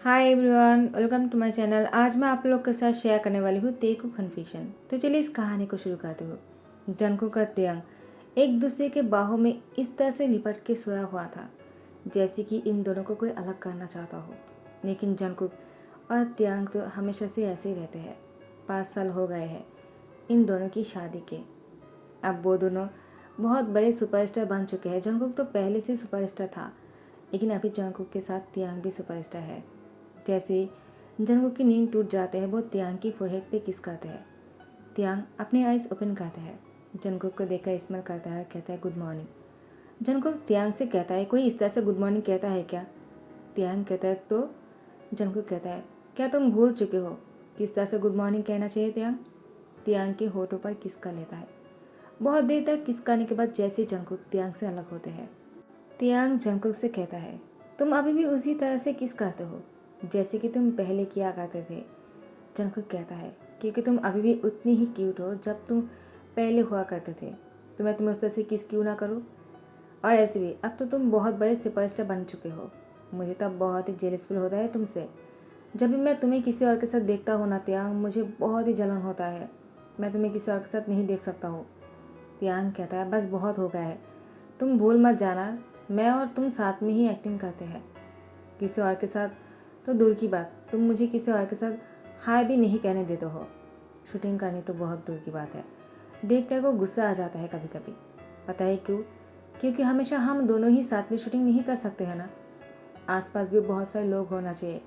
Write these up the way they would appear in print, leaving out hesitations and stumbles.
Hi everyone, welcome to my channel. आज मैं आप लोग के साथ शेयर करने वाली हूँ तेकु कन्फ्यूजन। तो चलिए इस कहानी को शुरू करते हो। जंगकुक का त्यांग एक दूसरे के बाहों में इस तरह से लिपट के सोया हुआ था जैसे कि इन दोनों को कोई अलग करना चाहता हो। लेकिन जंगकुक और त्यांग तो हमेशा से ऐसे ही रहते हैं। 5 साल हो गए हैं इन दोनों की शादी के। अब वो दोनों बहुत बड़े सुपरस्टार बन चुके हैं। जंगकुक तो पहले से सुपरस्टार था, लेकिन अभी जंगकुक के साथ त्यांग भी सुपरस्टार है। जैसे ही जंगकुक की नींद टूट जाते हैं वो त्यांग की फोरहेड पे किस करते हैं। त्यांग अपने आइज ओपन करता है, जंगकुक को देखकर स्माइल करता है और कहता है गुड मॉर्निंग। जंगकुक त्यांग से कहता है कोई इस तरह से गुड मॉर्निंग कहता है क्या। त्यांग कहता है तो जंगकुक कहता है क्या तुम भूल चुके हो किस तरह से गुड मॉर्निंग कहना चाहिए। त्यांग त्यांग के होठों पर किस कर लेता है। बहुत देर तक किस करने के बाद जैसे जंगकुक त्यांग से अलग होते हैं, त्यांग जंगकुक से कहता है तुम अभी भी उसी तरह से किस करते हो जैसे कि तुम पहले किया करते थे। जंगकुक कहता है क्योंकि तुम अभी भी उतनी ही क्यूट हो जब तुम पहले हुआ करते थे, तो मैं तुम्हें उस तरह से किस क्यों ना करूँ। और ऐसे भी अब तो तुम बहुत बड़े सुपरस्टार बन चुके हो। मुझे तब बहुत ही जेलसफुल होता है तुमसे। जब भी मैं तुम्हें किसी और के साथ देखता हूँ ना त्यांग, मुझे बहुत ही जलन होता है। मैं तुम्हें किसी और के साथ नहीं देख सकता हूँ। त्यांग कहता है बस बहुत हो गया है, तुम भूल मत जाना मैं और तुम साथ में ही एक्टिंग करते हैं। किसी और के साथ तो दूर की बात, तुम मुझे किसी और के साथ हाय भी नहीं कहने देते हो। शूटिंग करनी तो बहुत दूर की बात है। देखकर को गुस्सा आ जाता है कभी कभी। पता है क्यों? क्योंकि हमेशा हम दोनों ही साथ में शूटिंग नहीं कर सकते हैं ना। आसपास भी बहुत सारे लोग होना चाहिए,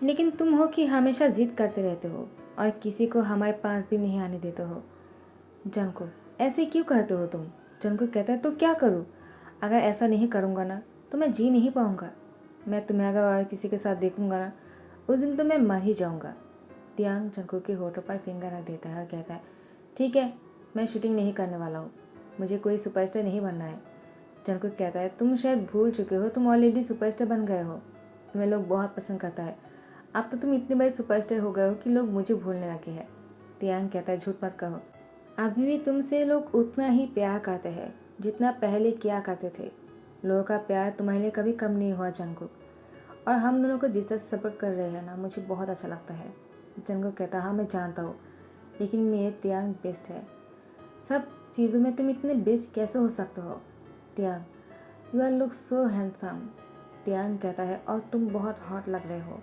लेकिन तुम हो कि हमेशा जिद करते रहते हो और किसी को हमारे पास भी नहीं आने देते हो। जंगकुक ऐसे क्यों करते हो तुम। जंगकुक कहता है तो क्या करूँ, अगर ऐसा नहीं करूँगा ना तो मैं जी नहीं पाऊँगा। मैं तुम्हें अगर और किसी के साथ देखूंगा ना उस दिन तो मैं मर ही जाऊंगा। त्यांग जंगकुक के होठों पर फिंगर रख देता है और कहता है ठीक है, मैं शूटिंग नहीं करने वाला हूँ, मुझे कोई सुपरस्टार नहीं बनना है। जंगकुक कहता है तुम शायद भूल चुके हो, तुम ऑलरेडी सुपरस्टार बन गए हो। तुम्हें लोग बहुत पसंद करता है। अब तो तुम इतने बड़े सुपरस्टार हो गए हो कि लोग मुझे भूलने लगे हैं। त्यांग कहता है झूठ मत कहो, अभी भी तुमसे लोग उतना ही प्यार करते हैं जितना पहले किया करते थे। लोगों का प्यार तुम्हारे लिए कभी कम नहीं हुआ जंगकुक। और हम दोनों को जिस तरह से सपोर्ट कर रहे हैं ना, मुझे बहुत अच्छा लगता है। जंगकुक कहता हाँ मैं जानता हूँ, लेकिन मेरे त्यांग बेस्ट है। सब चीज़ों में तुम इतने बेस्ट कैसे हो सकते हो। त्यांग you are look so handsome. त्यांग कहता है और तुम बहुत हॉट लग रहे हो।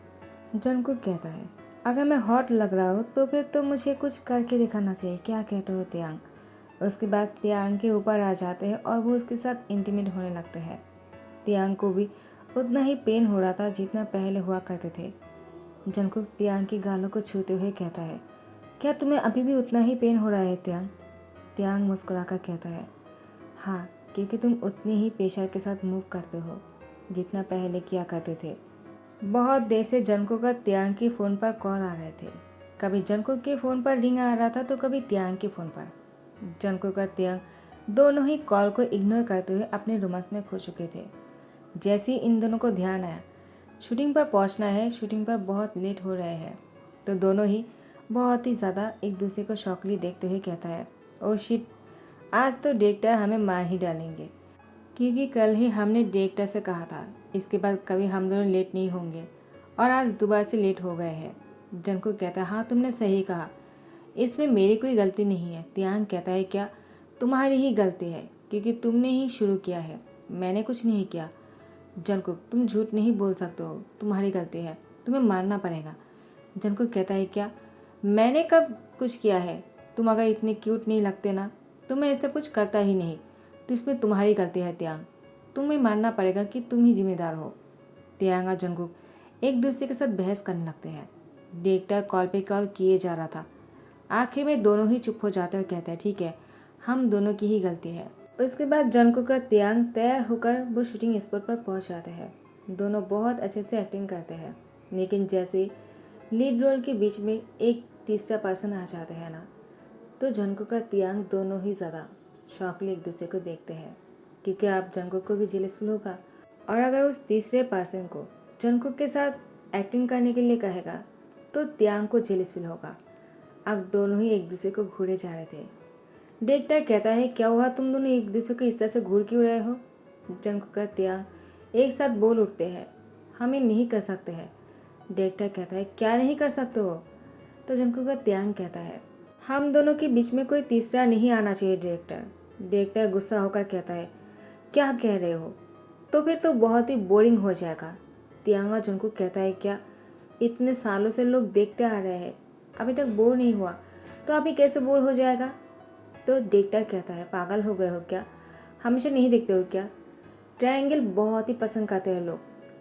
जंगकुक कहता है अगर मैं हॉट लग रहा हूँ तो फिर तो मुझे कुछ करके दिखाना चाहिए, क्या कहते हो त्यांग। उसके बाद त्यांग के ऊपर आ जाते हैं और वो उसके साथ इंटीमेट होने लगते हैं। त्यांग को भी उतना ही पेन हो रहा था जितना पहले हुआ करते थे। जंगकुक त्यांग की गालों को छूते हुए कहता है क्या तुम्हें अभी भी उतना ही पेन हो रहा है त्यांग। त्यांग मुस्कुराकर कहता है हाँ, क्योंकि तुम उतनी ही प्रेशर के साथ मूव करते हो जितना पहले किया करते थे। बहुत देर से जंगकुक का त्यांग के फ़ोन पर कॉल आ रहे थे। कभी जंगकुक के फ़ोन पर रिंग आ रहा था तो कभी त्यांग के फ़ोन पर। जंगकुक का त्यांग दोनों ही कॉल को इग्नोर करते हुए अपने रोमांस में खो चुके थे। जैसे ही इन दोनों को ध्यान आया शूटिंग पर पहुंचना है, शूटिंग पर बहुत लेट हो रहे हैं, तो दोनों ही बहुत ही ज़्यादा एक दूसरे को शॉकली देखते हुए कहता है ओ शिट, आज तो डायरेक्टर हमें मार ही डालेंगे, क्योंकि कल ही हमने डायरेक्टर से कहा था इसके बाद कभी हम दोनों लेट नहीं होंगे और आज दोबारा से लेट हो गए हैं। जंगकुक कहता है हाँ तुमने सही कहा, इसमें मेरी कोई गलती नहीं है। त्यांग कहता है क्या तुम्हारी ही गलती है, क्योंकि तुमने ही शुरू किया है, मैंने कुछ नहीं किया। जंगकुक तुम झूठ नहीं बोल सकते हो, तुम्हारी गलती है, तुम्हें मानना पड़ेगा। जंगकुक कहता है क्या मैंने कब कुछ किया है, तुम अगर इतने क्यूट नहीं लगते ना तो मैं ऐसा कुछ करता ही नहीं, तो इसमें तुम्हारी गलती है त्यांग, तुम्हें मानना पड़ेगा कि तुम ही जिम्मेदार हो। त्यांग और जंगकुक एक दूसरे के साथ बहस करने लगते हैं। डायरेक्टर कॉल पे कॉल किए जा रहा था। आखिर में दोनों ही चुप हो जाते हैं और कहते हैं ठीक है, हम दोनों की ही गलती है। उसके बाद जंगकुक का त्यांग तैयार होकर वो शूटिंग स्पॉट पर पहुंच जाते हैं। दोनों बहुत अच्छे से एक्टिंग करते हैं, लेकिन जैसे लीड रोल के बीच में एक तीसरा पर्सन आ जाते हैं ना, तो जंगकुक का त्यांग दोनों ही ज़्यादा शॉकली एक दूसरे को देखते हैं, क्योंकि आप जंगकुक को भी जेलसफुल होगा और अगर उस तीसरे पर्सन को जंगकुक के साथ एक्टिंग करने के लिए कहेगा तो त्यांग को जेलसफुल होगा। अब दोनों ही एक दूसरे को घूरे जा रहे थे। डायरेक्टर कहता है क्या हुआ, तुम दोनों एक दूसरे को इस तरह से घूर क्यों रहे हो। जंगकुक का त्यांग एक साथ बोल उठते हैं हम ये नहीं कर सकते हैं, डायरेक्टर कहता है क्या नहीं कर सकते हो? तो जंकुक का त्यांग कहता है हम दोनों के बीच में कोई तीसरा नहीं आना चाहिए डायरेक्टर। डायरेक्टर गुस्सा होकर कहता है क्या कह रहे हो? तो फिर तो बहुत ही बोरिंग हो जाएगा। त्यांग और जंकुक कहता है क्या इतने सालों से लोग देखते आ रहे हैं, अभी तक बोर नहीं हुआ तो अभी कैसे बोर हो जाएगा? तो डायरेक्टर कहता है पागल हो गए हो क्या? हमेशा नहीं देखते हो क्या? ट्रायंगल बहुत ही पसंद करते हैं लोग,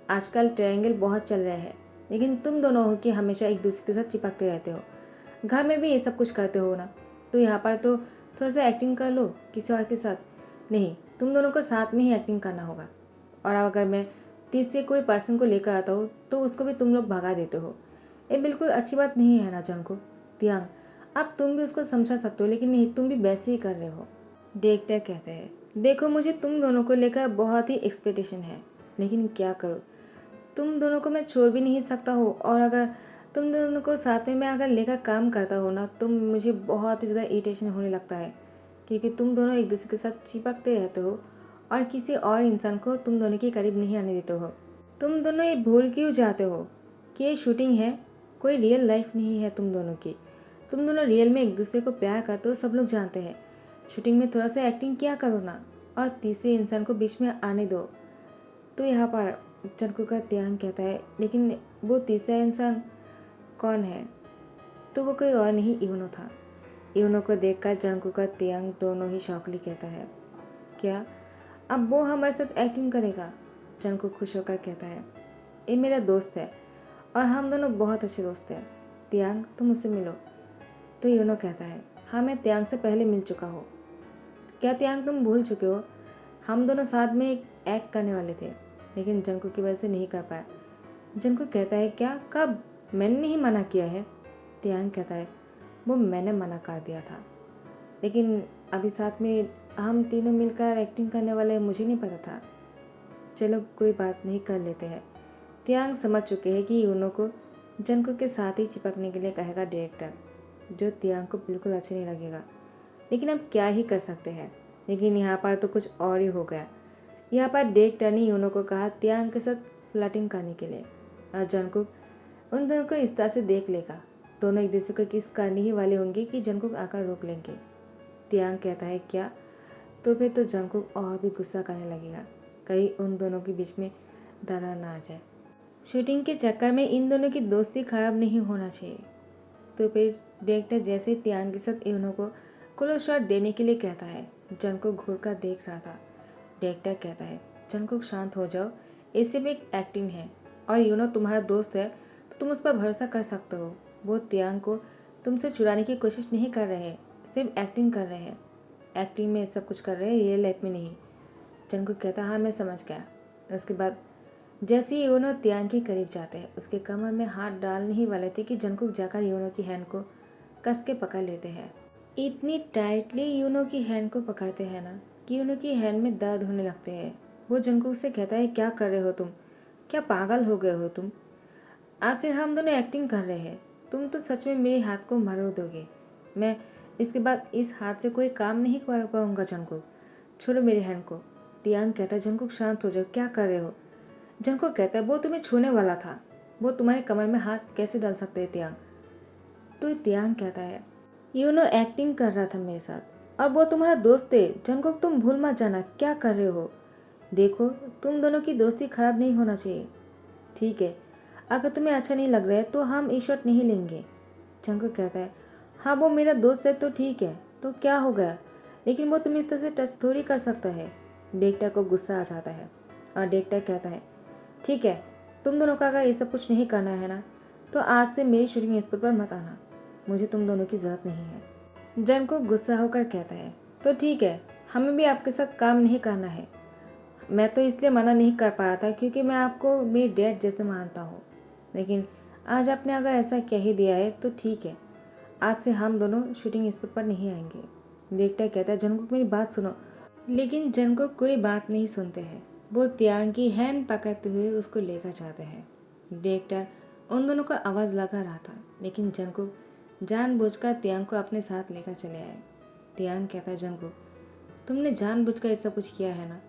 आजकल ट्रायंगल बहुत चल रहे हैं, लेकिन तुम दोनों हो कि हमेशा एक दूसरे के साथ चिपकते रहते हो, घर में भी ये सब कुछ करते हो ना, तो यहाँ पर तो थोड़ा सा एक्टिंग कर लो किसी और के साथ। नहीं, तुम दोनों को साथ में ही एक्टिंग करना होगा। और अगर मैं तीसरे कोई पर्सन को लेकर आता हूँ तो उसको भी तुम लोग भगा देते हो, ये बिल्कुल अच्छी बात नहीं है ना जंको। त्यांग अब तुम भी उसको समझा सकते हो, लेकिन नहीं, तुम भी वैसे ही कर रहे हो। डायरेक्टर कहते हैं देखो मुझे तुम दोनों को लेकर बहुत ही एक्सपेक्टेशन है, लेकिन क्या करूँ, तुम दोनों को मैं छोड़ भी नहीं सकता हूँ, और अगर तुम दोनों को साथ में मैं अगर लेकर काम करता हूँ ना तो मुझे बहुत ही ज़्यादा इरिटेशन होने लगता है, क्योंकि तुम दोनों एक दूसरे के साथ चिपकते रहते हो और किसी और इंसान को तुम दोनों के करीब नहीं आने देते हो। तुम दोनों ये भूल क्यों जाते हो कि ये शूटिंग है, कोई रियल लाइफ नहीं है तुम दोनों की। तुम दोनों रियल में एक दूसरे को प्यार करते हो, सब लोग जानते हैं। शूटिंग में थोड़ा सा एक्टिंग किया करो ना, और तीसरे इंसान को बीच में आने दो। तो यहाँ पर जंकुक का त्यांग कहता है लेकिन वो तीसरा इंसान कौन है? तो वो कोई और नहीं यूनो था। यूनो को देखकर जंकुक का त्यांग दोनों ही शॉकली कहता है क्या अब वो हमारे साथ एक्टिंग करेगा? जंकुक खुश होकर कहता है ये मेरा दोस्त है और हम दोनों बहुत अच्छे दोस्त हैं। त्यांग तुम मुझसे मिलो। तो यूनो कहता है हाँ मैं त्यांग से पहले मिल चुका हूँ। क्या त्यांग तुम भूल चुके हो? हम दोनों साथ में एक एक्ट करने वाले थे, लेकिन जंकुक की वजह से नहीं कर पाया। जंकुक कहता है क्या कब? मैंने नहीं मना किया है। त्यांग कहता है वो मैंने मना कर दिया था, लेकिन अभी साथ में हम तीनों मिलकर एक्टिंग करने वाले मुझे नहीं पता था। चलो कोई बात नहीं, कर लेते हैं। त्यांग समझ चुके हैं कि यूनो को जंकुक के साथ ही चिपकने के लिए कहेगा डायरेक्टर, जो त्यांग को बिल्कुल अच्छा नहीं लगेगा, लेकिन अब क्या ही कर सकते हैं। लेकिन यहाँ पर तो कुछ और ही हो गया। यहाँ पर डायरेक्टर ने यूनो को कहा त्यांग के साथ फ्लर्टिंग करने के लिए, और जंकुक उन दोनों को इस तरह से देख लेगा, दोनों एक दूसरे को किस करने ही वाले होंगे कि जंकुक आकर रोक लेंगे। त्यांग कहता है क्या? तो फिर तो जंकुक और भी गुस्सा करने लगेगा, कहीं उन दोनों के बीच में दरार ना आ जाए। शूटिंग के चक्कर में इन दोनों की दोस्ती खराब नहीं होना चाहिए। तो फिर डायरेक्टर जैसे त्यांग के साथ यूनो को क्लोज शॉट देने के लिए कहता है, जंकुक घूर कर देख रहा था। डायरेक्टर कहता है जंकुक शांत हो जाओ, ये सिर्फ एक एक्टिंग है, और यूनो तुम्हारा दोस्त है तो तुम उस पर भरोसा कर सकते हो। वो त्यांग को तुमसे चुराने की कोशिश नहीं कर रहे हैं, सिर्फ एक्टिंग कर रहे हैं। एक्टिंग में सब कुछ कर रहे हैं, रियल लाइफ में नहीं। जंकुक कहता हाँ मैं समझ गया। उसके बाद जैसे ही यूनो त्यांग के करीब जाते हैं, उसके कमर में हाथ डालने ही वाले थे कि जंकुक जाकर यूनो की हैंड को कस के पकड़ लेते हैं। इतनी टाइटली यूनो की हैंड को पकड़ते हैं ना कि यूनो की हैंड में दर्द होने लगते हैं। वो जंकुक से कहता है क्या कर रहे हो तुम? क्या पागल हो गए हो तुम? आखिर हम दोनों एक्टिंग कर रहे हैं, तुम तो सच में मेरे हाथ को मरोड़ दोगे। मैं इसके बाद इस हाथ से कोई काम नहीं कर पाऊंगा। जंकुक छोड़ो मेरे हैंड को। त्यांग कहता है जंकुक शांत हो जाओ, क्या कर रहे हो? जंकुक कहता है वो तुम्हें छूने वाला था, वो तुम्हारे कमर में हाथ कैसे डाल सकते हैं त्यांग? तो त्यांग कहता है यूनो एक्टिंग कर रहा था मेरे साथ, और वो तुम्हारा दोस्त है। जंकुक तुम भूल मत जाना क्या कर रहे हो। देखो तुम दोनों की दोस्ती खराब नहीं होना चाहिए, ठीक है? अगर तुम्हें अच्छा नहीं लग रहा है तो हम ये शॉट नहीं लेंगे। जंकुक कहता है हाँ वो मेरा दोस्त है तो ठीक है, तो क्या हो गया, लेकिन वो तुम्हें इस तरह से टच थोड़ी कर सकता है। डायरेक्टर को गुस्सा आ जाता है, और डायरेक्टर कहता है ठीक है, तुम दोनों का अगर ये सब कुछ नहीं करना है ना तो आज से मेरी शूटिंग स्पॉट पर मत आना, मुझे तुम दोनों की ज़रूरत नहीं है। जंकुक गुस्सा होकर कहता है तो ठीक है, हमें भी आपके साथ काम नहीं करना है। मैं तो इसलिए मना नहीं कर पा रहा था क्योंकि मैं आपको मेरी डैड जैसे मानता हूँ, लेकिन आज आपने अगर ऐसा कह ही दिया है तो ठीक है, आज से हम दोनों शूटिंग स्पॉट पर नहीं आएंगे। डायरेक्टर कहता है जंकुक मेरी बात सुनो, लेकिन जंकुक कोई बात नहीं सुनते हैं। वो त्यांग की हैंड पकड़ते हुए उसको लेकर जाते हैं। डायरेक्टर उन दोनों को आवाज़ लगा रहा था, लेकिन जंकुक जानबूझकर त्यांग को अपने साथ लेकर चले आए। त्यांग कहता है जंकुक तुमने जानबूझकर ऐसा कुछ किया है ना,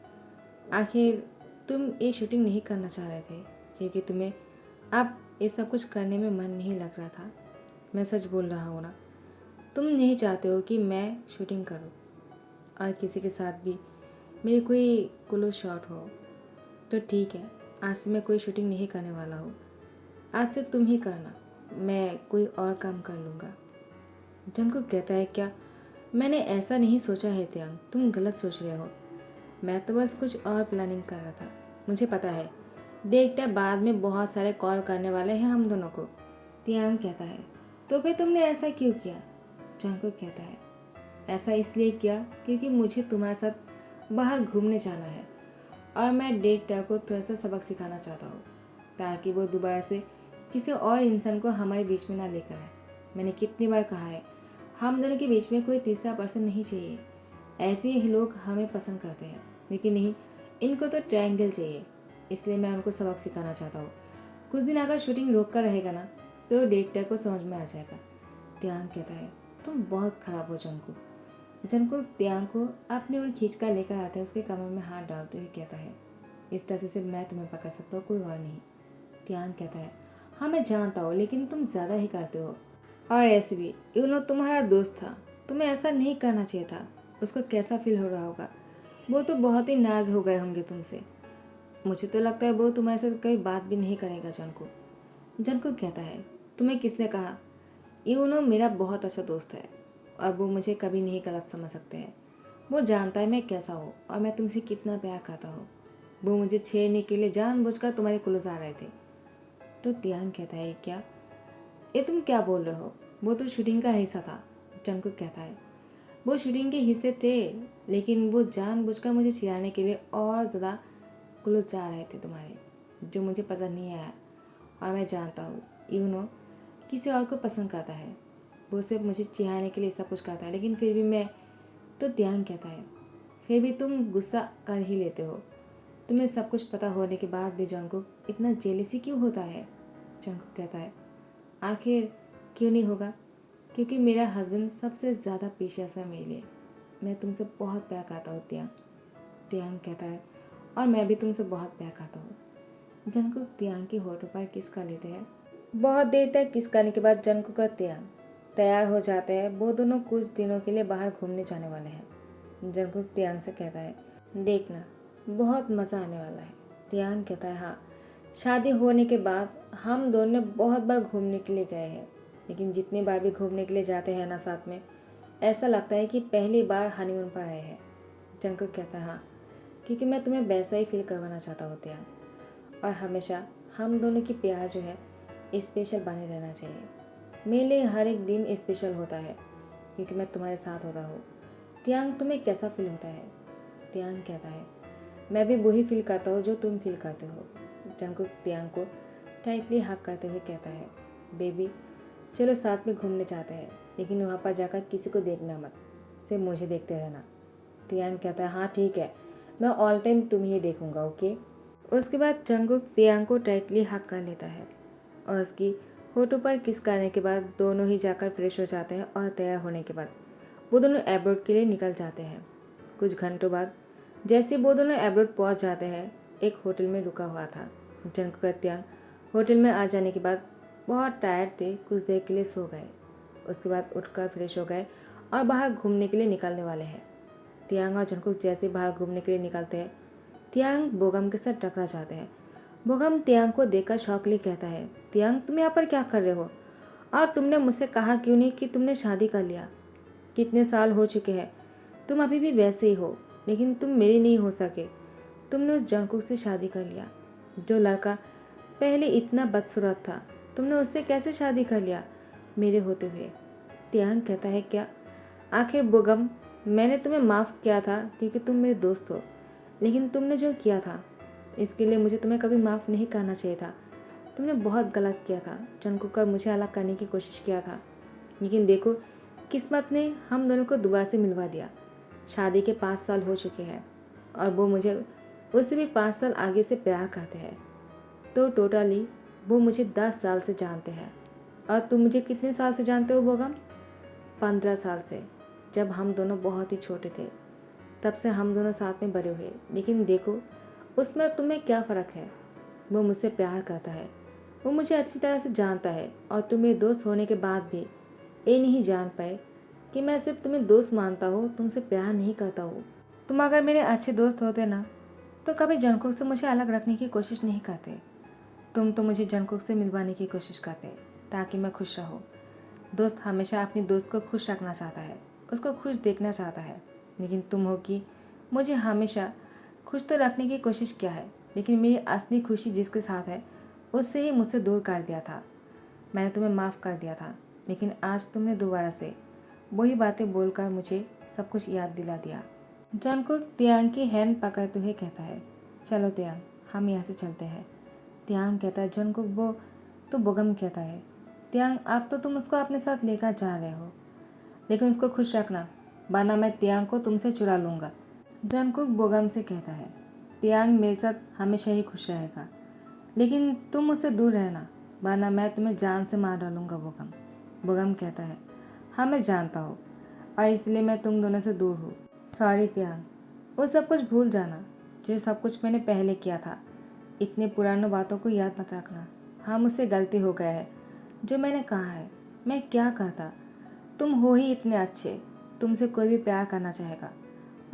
आखिर तुम ये शूटिंग नहीं करना चाह रहे थे क्योंकि तुम्हें अब ये सब कुछ करने में मन नहीं लग रहा था। मैं सच बोल रहा हूँ ना। तुम नहीं चाहते हो कि मैं शूटिंग करूँ और किसी के साथ भी मेरी कोई क्लोज शॉट हो, तो ठीक है, आज से मैं कोई शूटिंग नहीं करने वाला हूँ। आज से तुम ही करना, मैं कोई और काम कर लूँगा। जंगकुक कहता है, क्या? मैंने ऐसा नहीं सोचा है त्यांग, तुम गलत सोच रहे हो। मैं तो बस कुछ और प्लानिंग कर रहा था। मुझे पता है डायरेक्टर बाद में बहुत सारे कॉल करने वाले हैं हम दोनों को। त्यांग कहता है, तो फिर तुमने ऐसा क्यों किया? जंगकुक कहता है, ऐसा इसलिए किया क्योंकि मुझे तुम्हारे साथ बाहर घूमने जाना है और मैं डायरेक्टर को थोड़ा सा सबक सिखाना चाहता हूँ ताकि वो दोबारा से किसी और इंसान को हमारे बीच में ना लेकर आए। मैंने कितनी बार कहा है, हम दोनों के बीच में कोई तीसरा पर्सन नहीं चाहिए। ऐसे ही लोग हमें पसंद करते हैं, लेकिन नहीं, इनको तो ट्रायंगल चाहिए। इसलिए मैं उनको सबक सिखाना चाहता हूँ। कुछ दिन अगर शूटिंग रोक कर रहेगा ना तो डायरेक्टर को समझ में आ जाएगा। त्यांग कहता है, तुम बहुत खराब हो जंगकुक। जंगकुक त्यांग को अपनी ओर खींच कर लेकर आता है, उसके कमर में हाथ डालते हुए कहता है, इस तरह से मैं तुम्हें पकड़ सकता हूँ, कोई और नहीं। त्यांग कहता है, हाँ मैं जानता हूँ, लेकिन तुम ज़्यादा ही करते हो। और ऐसे भी यूनो तुम्हारा दोस्त था, तुम्हें ऐसा नहीं करना चाहिए था। उसको कैसा फील हो रहा होगा? वो तो बहुत ही नाराज हो गए होंगे तुमसे। मुझे तो लगता है वो तुम्हारे साथ कभी बात भी नहीं करेगा। जंगकुक कहता है, तुम्हें किसने कहा? यूनो मेरा बहुत अच्छा दोस्त है और वो मुझे कभी नहीं गलत समझ सकते हैं। वो जानता है मैं कैसा हूँ और मैं तुमसे कितना प्यार करता हूँ। वो मुझे छेड़ने के लिए जानबूझकर तुम्हारे क्लोज आ रहे थे। तो त्यांग कहता है, क्या? ये तुम क्या बोल रहे हो? वो तो शूटिंग का हिस्सा था। जंगकुक कहता है, वो शूटिंग के हिस्से थे, लेकिन वो जानबूझकर मुझे चिढ़ाने के लिए और ज़्यादा क्लोज जा रहे थे तुम्हारे, जो मुझे पसंद नहीं आया। और मैं जानता हूँ किसी और को पसंद करता है। वो सिर्फ मुझे चिढ़ाने के लिए सब कुछ करता है, लेकिन फिर भी मैं। तो त्यांग कहता है, फिर भी तुम गुस्सा कर ही लेते हो। तुम्हें सब कुछ पता होने के बाद भी जंगकुक इतना जेलसी क्यों होता है? जंगकुक कहता है, आखिर क्यों नहीं होगा? क्योंकि मेरा हस्बैंड सबसे ज़्यादा प्रीशियस है मेरे लिए। मैं तुमसे बहुत प्यार करता हूँ त्यांग। त्यांग कहता है, और मैं भी तुमसे बहुत प्यार करता हूँ। जंगकुक त्यांग के होठों पर किस कर लेते हैं। बहुत देर तक किस करने के बाद जंगकुक और त्यांग तैयार हो जाते हैं। वो दोनों कुछ दिनों के लिए बाहर घूमने जाने वाले हैं। जंगकुक त्यांग से कहता है, देखना बहुत मज़ा आने वाला है। त्यांग कहता है, हाँ, शादी होने के बाद हम दोनों बहुत बार घूमने के लिए गए हैं, लेकिन जितनी बार भी घूमने के लिए जाते हैं ना साथ में, ऐसा लगता है कि पहली बार हनीमून पर आए हैं। जंगकुक कहता है, हाँ, क्योंकि मैं तुम्हें वैसा ही फील करवाना चाहता हूँ त्यांग। और हमेशा हम दोनों की प्यार जो है स्पेशल बने रहना चाहिए। मेरे लिए हर एक दिन स्पेशल होता है क्योंकि मैं तुम्हारे साथ होता हूँ। त्यांग, तुम्हें कैसा फील होता है? त्यांग कहता है, मैं भी वही फील करता हूँ जो तुम फील करते हो। जंगकुक त्यांग को टाइटली हक करते हुए कहता है, बेबी चलो साथ में घूमने जाते हैं, लेकिन वहाँ पर जाकर किसी को देखना मत, सिर्फ मुझे देखते रहना। त्यांग कहता है, हाँ ठीक है, मैं ऑल टाइम तुम्हें ही देखूंगा, ओके। उसके बाद जंगकुक त्यांग को टाइटली हक कर लेता है और उसकी होठों पर किस करने के बाद दोनों ही जाकर फ्रेश हो जाते हैं और तैयार होने के बाद वो दोनों एब्रोड के लिए निकल जाते हैं। कुछ घंटों बाद जैसे वो दोनों एब्रोड पहुंच जाते हैं, एक होटल में रुका हुआ था। जंगकुक और त्यांग होटल में आ जाने के बाद बहुत टायर्ड थे, कुछ देर के लिए सो गए। उसके बाद उठकर फ्रेश हो गए और बाहर घूमने के लिए निकलने वाले हैं। त्यांग और जंगकुक जैसे बाहर घूमने के लिए निकलते हैं, त्यांग बोगम के साथ टकरा जाते हैं। बोगम त्यांग को देखकर शॉकली कहता है, त्यांग तुम यहाँ पर क्या कर रहे हो? और तुमने मुझसे कहा क्यों नहीं कि तुमने शादी कर लिया? कितने साल हो चुके हैं, तुम अभी भी वैसे ही हो, लेकिन तुम मेरी नहीं हो सके। तुमने उस जंगकुक से शादी कर लिया, जो लड़का पहले इतना बदसूरत था। तुमने उससे कैसे शादी कर लिया मेरे होते हुए? त्यांग कहता है, क्या? आखिर बोगम, मैंने तुम्हें माफ़ किया था क्योंकि तुम मेरे दोस्त हो, लेकिन तुमने जो किया था इसके लिए मुझे तुम्हें कभी माफ़ नहीं करना चाहिए था। तुमने बहुत गलत किया था। जंगकुक और मुझे अलग करने की कोशिश किया था, लेकिन देखो किस्मत ने हम दोनों को दोबारा से मिलवा दिया। शादी के 5 साल हो चुके हैं और वो मुझे उससे भी 5 साल आगे से प्यार करते हैं। तो टोटली वो मुझे 10 साल से जानते हैं। और तुम मुझे कितने साल से जानते हो बोगम? 15 साल से, जब हम दोनों बहुत ही छोटे थे। तब से हम दोनों साथ में बड़े हुए, लेकिन देखो उसमें तुम्हें क्या फ़र्क है। वो मुझसे प्यार करता है, वो मुझे अच्छी तरह से जानता है और तुम मेरे दोस्त होने के बाद भी ये नहीं जान पाए कि मैं सिर्फ तुम्हें दोस्त मानता हूँ, तुमसे प्यार नहीं करता हूँ। तुम अगर मेरे अच्छे दोस्त होते ना तो कभी जंगकुक से मुझे अलग रखने की कोशिश नहीं करते। तुम तो मुझे जंगकुक से मिलवाने की कोशिश करते ताकि मैं खुश रहूँ। दोस्त हमेशा अपने दोस्त को खुश रखना चाहता है, उसको खुश देखना चाहता है, लेकिन तुम हो कि मुझे हमेशा खुश तो रखने की कोशिश किया है, लेकिन मेरी असली खुशी जिसके साथ है उससे ही मुझसे दूर कर दिया था। मैंने तुम्हें माफ़ कर दिया था, लेकिन आज तुमने दोबारा से वही बातें बोलकर मुझे सब कुछ याद दिला दिया। जंगकुक तियांग की हैंड पकड़ते हुए कहता है, चलो तियांग, हम यहाँ से चलते हैं। तियांग कहता है, जंगकुक वो तो बोगम कहता है, तियांग अब तो तुम उसको अपने साथ लेकर जा रहे हो, लेकिन उसको खुश रखना, वरना मैं तियांग को तुमसे चुरा लूँगा। जंगकुक बोगम से कहता है, तियांग मेरे साथ हमेशा ही खुश रहेगा, लेकिन तुम मुझसे दूर रहना, वरना मैं तुम्हें जान से मार डालूंगा। बोगम बोगम कहता है, हाँ मैं जानता हूँ और इसलिए मैं तुम दोनों से दूर हूँ। सॉरी तियांग, वो सब कुछ भूल जाना जो सब कुछ मैंने पहले किया था। इतने पुरानों बातों को याद मत रखना। हाँ मुझसे गलती हो गया है। जो मैंने कहा है, मैं क्या करता। तुम हो ही इतने अच्छे, तुमसे कोई भी प्यार करना चाहेगा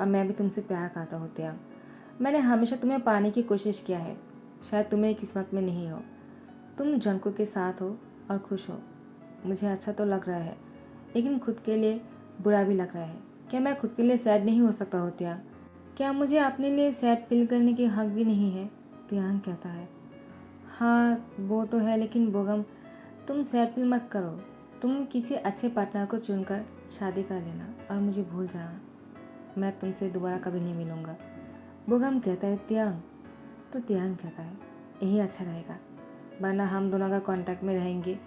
और मैं भी तुमसे प्यार करता हूँ तियांग। मैंने हमेशा तुम्हें पाने की कोशिश किया है, शायद तुम्हें किस्मत में नहीं हो। तुम जंगकुक के साथ हो और खुश हो। मुझे अच्छा तो लग रहा है, लेकिन खुद के लिए बुरा भी लग रहा है। क्या मैं खुद के लिए सैड नहीं हो सकता हो तियांग? क्या मुझे अपने लिए सैड फील करने की हक भी नहीं है? तियांग कहता है, हाँ वो तो है, लेकिन बोगम तुम सैड फील मत करो। तुम किसी अच्छे पार्टनर को चुनकर शादी कर लेना और मुझे भूल जाना। मैं तुमसे दोबारा कभी नहीं मिलूँगा। बोगम कहता है, तियांग। तो तियांग कहता है, यही अच्छा रहेगा, वरना हम दोनों का कांटेक्ट में रहेंगे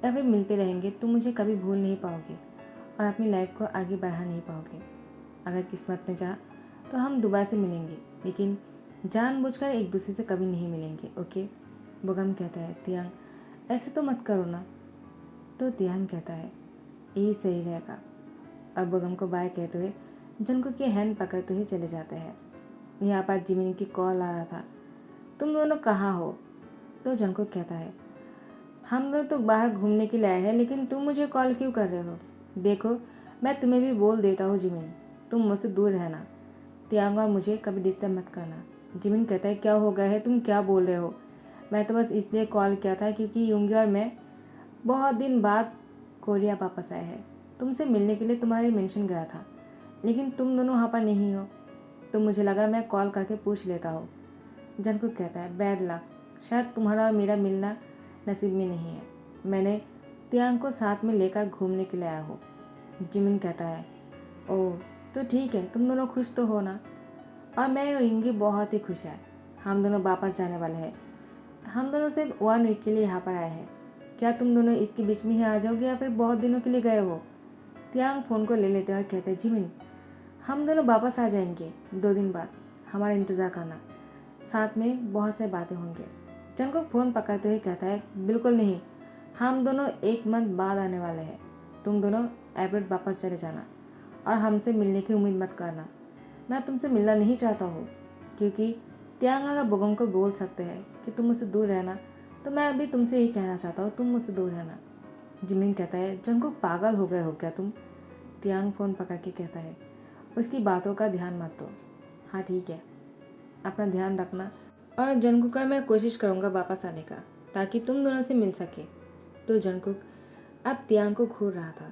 या फिर मिलते रहेंगे। तुम मुझे कभी भूल नहीं पाओगे और अपनी लाइफ को आगे बढ़ा नहीं पाओगे। अगर किस्मत ने चाहा तो हम दोबारा से मिलेंगे, लेकिन जानबूझकर एक दूसरे से कभी नहीं मिलेंगे, ओके? बोगम कहता है, तियांग ऐसे तो मत करो ना। तो तियांग कहता है, यही सही रहेगा। अब बोगम को बाय कहते हुए जंगकुक की हैंड पकड़ते हुए चले जाते हैं। यहाँ पर जिमिन की कॉल आ रहा था, तुम दोनों कहाँ हो? तो जंगकुक कहता है, हम लोग तो बाहर घूमने के लिए आए हैं, लेकिन तुम मुझे कॉल क्यों कर रहे हो? देखो मैं तुम्हें भी बोल देता हूँ जिमिन, तुम मुझसे दूर रहना। तियांग और मुझे कभी डिस्टर्ब मत करना। जिमिन कहता है, क्या हो गया है, तुम क्या बोल रहे हो? मैं तो बस इसलिए कॉल किया था क्योंकि यूंगी और मैं बहुत दिन बाद कोरिया वापस आए हैं। तुमसे मिलने के लिए तुम्हारे मेंशन गया था, लेकिन तुम दोनों वहाँ पर नहीं हो, तो मुझे लगा मैं कॉल करके पूछ लेता हूँ। जंगकुक कहता है, बैड लक, शायद तुम्हारा और मेरा मिलना नसीब में नहीं है। मैंने तियांग को साथ में लेकर घूमने के लिए आया हूँ। जिमिन कहता है, ओह तो ठीक है, तुम दोनों खुश तो हो ना? और मैं और इंगी बहुत ही खुश है। हम दोनों वापस जाने वाले हैं। हम दोनों सिर्फ 1 वीक के लिए यहाँ पर आए हैं। क्या तुम दोनों इसके बीच में ही आ जाओगे या फिर बहुत दिनों के लिए गए हो? तियांग फ़ोन को ले लेते और कहते हैं, जिमिन हम दोनों वापस आ जाएंगे 2 दिन बाद, हमारा इंतज़ार करना, साथ में बहुत से बातें होंगे। जंगकुक फ़ोन पकड़ते हुए कहता है, बिल्कुल नहीं, हम दोनों 1 मंथ बाद आने वाले हैं। तुम दोनों एब्रोड वापस चले जाना और हमसे मिलने की उम्मीद मत करना। मैं तुमसे मिलना नहीं चाहता हूँ, क्योंकि तियांग अगर बोगम को बोल सकते हैं कि तुम मुझसे दूर रहना, तो मैं अभी तुमसे यही कहना चाहता हूँ, तुम मुझसे दूर रहना। जिमिन कहता है, जंगकुक पागल हो गए हो क्या तुम? तियांग फ़ोन पकड़ के कहता है, उसकी बातों का ध्यान मत दो। हाँ ठीक है, अपना ध्यान रखना, और जंगकुक का मैं कोशिश करूँगा वापस आने का, ताकि तुम दोनों से मिल सके। तो जंगकुक अब तियांग को घूर रहा था।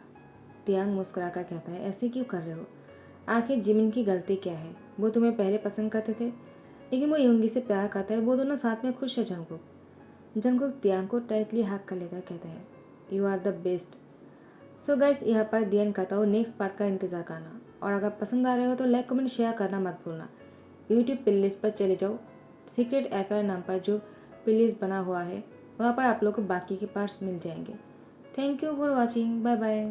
तियांग मुस्कुरा कर कहता है, ऐसे क्यों कर रहे हो? आखिर जिमिन की गलती क्या है? वो तुम्हें पहले पसंद करते थे, लेकिन वो योंगी से प्यार करता है, वो दोनों साथ में खुश है। जंगकुक तियांग को टाइटली हक कर लेता है, कहता है, you are the best. So guys, यहाँ पर दी एंड करता हूँ। नेक्स्ट पार्ट का इंतजार करना, और अगर पसंद आ रहे हो तो लाइक कमेंट शेयर करना मत भूलना। यूट्यूब प्लेलिस्ट पर चले जाओ, सीक्रेट अफेयर नाम पर जो प्लेलिस्ट बना हुआ है वहाँ पर आप लोग को बाकी के पार्ट्स मिल जाएंगे। Thank you for watching, bye bye.